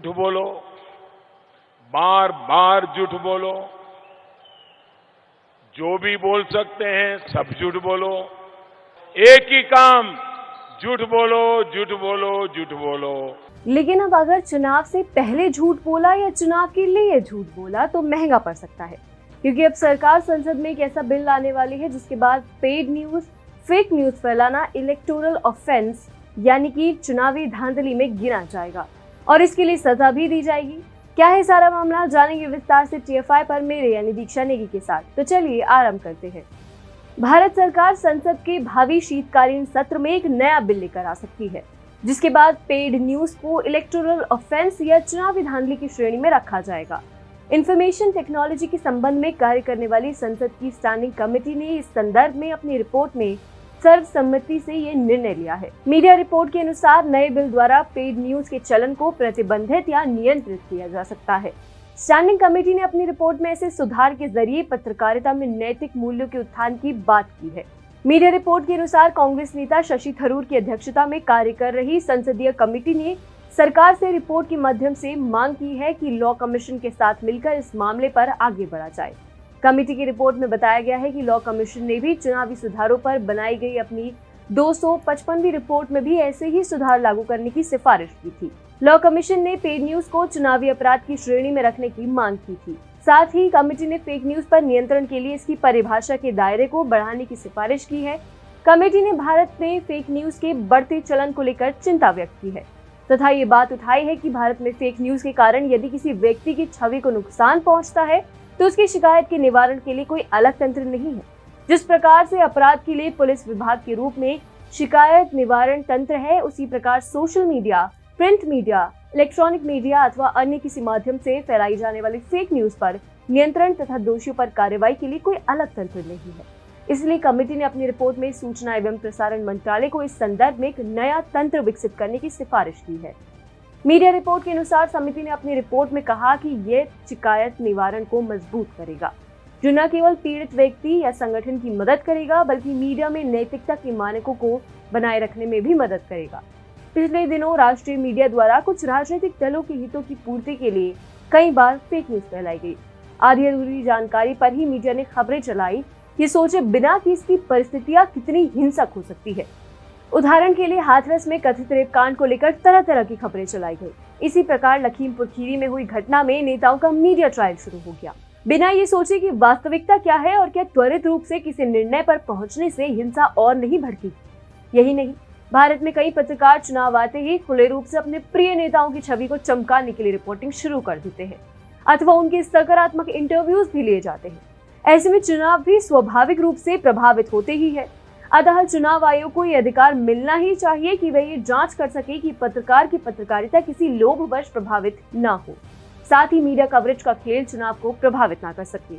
झूठ बोलो, बार बार झूठ बोलो, जो भी बोल सकते हैं सब झूठ बोलो, एक ही काम, झूठ बोलो, झूठ बोलो, झूठ बोलो। लेकिन अब अगर चुनाव से पहले झूठ बोला या चुनाव के लिए झूठ बोला तो महंगा पड़ सकता है, क्योंकि अब सरकार संसद में एक ऐसा बिल लाने वाली है जिसके बाद पेड न्यूज, फेक न्यूज फैलाना इलेक्टोरल ऑफेंस यानी कि चुनावी धांधली में गिना जाएगा और इसके लिए सजा भी दी जाएगी। क्या है सारा मामला, जानेंगे विस्तार से TFI पर मेरे यानी दीक्षा नेगी के साथ। तो चलिए आरंभ करते हैं। भारत सरकार संसद के भावी शीतकालीन सत्र में एक नया बिल लेकर आ सकती है, जिसके बाद पेड न्यूज को इलेक्टोरल ऑफेंस या चुनावी धांधली की श्रेणी में रखा जाएगा। इंफॉर्मेशन टेक्नोलॉजी के संबंध में कार्य करने वाली संसद की स्टैंडिंग कमेटी ने इस संदर्भ में अपनी रिपोर्ट में सर्वसम्मति से ये निर्णय लिया है। मीडिया रिपोर्ट के अनुसार नए बिल द्वारा पेड न्यूज के चलन को प्रतिबंधित या नियंत्रित किया जा सकता है। स्टैंडिंग कमेटी ने अपनी रिपोर्ट में ऐसे सुधार के जरिए पत्रकारिता में नैतिक मूल्यों के उत्थान की बात की है। मीडिया रिपोर्ट के अनुसार कांग्रेस नेता शशि थरूर की अध्यक्षता में कार्य कर रही संसदीय कमेटी ने सरकार से रिपोर्ट के माध्यम से मांग की है कि लॉ कमीशन के साथ मिलकर इस मामले पर आगे बढ़ा जाए। कमेटी की रिपोर्ट में बताया गया है कि लॉ कमीशन ने भी चुनावी सुधारों पर बनाई गई अपनी 255वीं रिपोर्ट में भी ऐसे ही सुधार लागू करने की सिफारिश की थी। लॉ कमीशन ने पेड न्यूज को चुनावी अपराध की श्रेणी में रखने की मांग की थी। साथ ही कमेटी ने फेक न्यूज पर नियंत्रण के लिए इसकी परिभाषा के दायरे को बढ़ाने की सिफारिश की है। कमेटी ने भारत में फेक न्यूज के बढ़ते चलन को लेकर चिंता व्यक्त की है तथा ये बात उठाई है कि भारत में फेक न्यूज के कारण यदि किसी व्यक्ति की छवि को नुकसान पहुंचता है तो उसकी शिकायत के निवारण के लिए कोई अलग तंत्र नहीं है। जिस प्रकार से अपराध के लिए पुलिस विभाग के रूप में शिकायत निवारण तंत्र है, उसी प्रकार social media, print media, electronic media अथवा अन्य किसी माध्यम से फैलाई जाने वाली फेक न्यूज पर नियंत्रण तथा दोषियों पर कार्रवाई के लिए कोई अलग तंत्र नहीं है। इसलिए कमेटी ने अपनी रिपोर्ट में सूचना एवं प्रसारण मंत्रालय को इस संदर्भ में एक नया तंत्र विकसित करने की सिफारिश की है। मीडिया रिपोर्ट के अनुसार समिति ने अपनी रिपोर्ट में कहा कि यह शिकायत निवारण को मजबूत करेगा, जो न केवल पीड़ित व्यक्ति या संगठन की मदद करेगा बल्कि मीडिया में नैतिकता के मानकों को बनाए रखने में भी मदद करेगा। पिछले दिनों राष्ट्रीय मीडिया द्वारा कुछ राजनीतिक दलों के हितों की पूर्ति के लिए कई बार फेक न्यूज फैलाई गई। आधी अधूरी जानकारी पर ही मीडिया ने खबरें चलाई, ये सोचे बिना कि इसकी परिस्थितियां कितनी हिंसक हो सकती है। उदाहरण के लिए हाथरस में कथित रेप कांड को लेकर तरह तरह की खबरें चलाई गई। इसी प्रकार लखीमपुर खीरी में हुई घटना में नेताओं का मीडिया ट्रायल शुरू हो गया, बिना ये सोचे कि वास्तविकता क्या है और क्या त्वरित रूप से किसी निर्णय पर पहुंचने से हिंसा और नहीं भड़की। यही नहीं, भारत में कई पत्रकार चुनाव आते ही खुले रूप से अपने प्रिय नेताओं की छवि को चमकाने के लिए रिपोर्टिंग शुरू कर देते हैं अथवा उनके सकारात्मक इंटरव्यूज भी लिए जाते हैं। ऐसे में चुनाव भी स्वाभाविक रूप से प्रभावित होते ही है। अतः चुनाव आयोग को यह अधिकार मिलना ही चाहिए कि वह ये जांच कर सके कि पत्रकार की पत्रकारिता किसी लोभवश प्रभावित न हो, साथ ही मीडिया कवरेज का खेल चुनाव को प्रभावित न कर सके।